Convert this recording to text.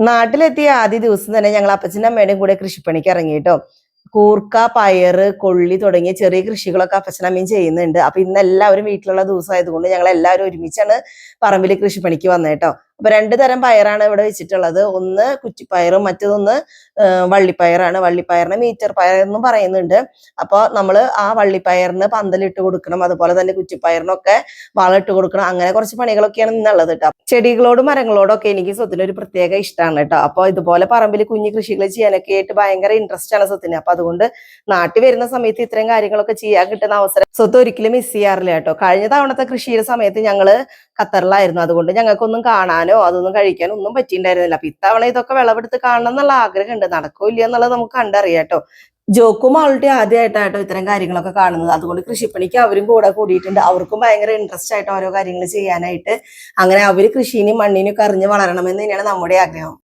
നാട്ടിലെത്തിയ ആദ്യ ദിവസം തന്നെ ഞങ്ങൾ അപ്പച്ചനും അമ്മയുടെയും കൂടെ കൃഷിപ്പണിക്ക് ഇറങ്ങി കേട്ടോ. കൂർക്ക, പയറ്, കൊള്ളി തുടങ്ങിയ ചെറിയ കൃഷികളൊക്കെ അപ്പച്ചനമ്മയും ചെയ്യുന്നുണ്ട്. അപ്പൊ ഇന്ന് എല്ലാവരും വീട്ടിലുള്ള ദിവസമായതുകൊണ്ട് ഞങ്ങൾ എല്ലാവരും ഒരുമിച്ചാണ് പറമ്പിൽ കൃഷിപ്പണിക്ക് വന്നത് കേട്ടോ. അപ്പൊ 2 തരം പയറാണ് ഇവിടെ വെച്ചിട്ടുള്ളത്. ഒന്ന് കുറ്റിപ്പയറും മറ്റൊന്ന് വള്ളിപ്പയറാണ്. വള്ളിപ്പയറിനെ മീറ്റർ പയർ എന്നും പറയുന്നുണ്ട്. അപ്പൊ നമ്മള് ആ വള്ളിപ്പയറിന് പന്തലിട്ട് കൊടുക്കണം, അതുപോലെ തന്നെ കുറ്റിപ്പയറിനൊക്കെ വളം ഇട്ട് കൊടുക്കണം. അങ്ങനെ കുറച്ച് പണികളൊക്കെയാണ് ഇന്നുള്ളത് കേട്ടോ. ചെടികളോടും മരങ്ങളോടും ഒക്കെ എനിക്ക് സ്വത്തിന് ഒരു പ്രത്യേക ഇഷ്ടമാണ് കേട്ടോ. അപ്പൊ ഇതുപോലെ പറമ്പിൽ കുഞ്ഞു കൃഷികൾ ചെയ്യാനൊക്കെ ആയിട്ട് ഭയങ്കര ഇൻട്രസ്റ്റ് ആണ് സ്വത്തിന്. അപ്പൊ അതുകൊണ്ട് നാട്ടിൽ വരുന്ന സമയത്ത് ഇത്രയും കാര്യങ്ങളൊക്കെ ചെയ്യാൻ കിട്ടുന്ന അവസരം സ്വത്ത് ഒരിക്കലും മിസ് ചെയ്യാറില്ല കേട്ടോ. കഴിഞ്ഞ തവണത്തെ കൃഷിയുടെ സമയത്ത് ഞങ്ങള് ഖത്തറിലായിരുന്നു. അതുകൊണ്ട് ഞങ്ങൾക്കൊന്നും കാണാനോ അതൊന്നും കഴിക്കാനോ ഒന്നും പറ്റിയിട്ടുണ്ടായിരുന്നില്ല. അപ്പൊ ഇത്തവണ ഇതൊക്കെ വിളവെടുത്ത് കാണണം എന്നുള്ള ആഗ്രഹമുണ്ട്. നടക്കോ ഇല്ല എന്നുള്ളത് നമുക്ക് കണ്ടറിയാം കേട്ടോ. ജോക്കും അവളുടെ ആദ്യമായിട്ടാട്ടോ ഇത്തരം കാര്യങ്ങളൊക്കെ കാണുന്നത്. അതുകൊണ്ട് കൃഷിപ്പണിക്ക് അവരും കൂടെ കൂടിയിട്ടുണ്ട്. അവർക്കും ഭയങ്കര ഇൻട്രസ്റ്റ് ആയിട്ട് ഓരോ കാര്യങ്ങൾ ചെയ്യാനായിട്ട്. അങ്ങനെ അവര് കൃഷിനും മണ്ണിനും ഒക്കെ അറിഞ്ഞ് വളരണമെന്ന് തന്നെയാണ് നമ്മുടെ ആഗ്രഹം.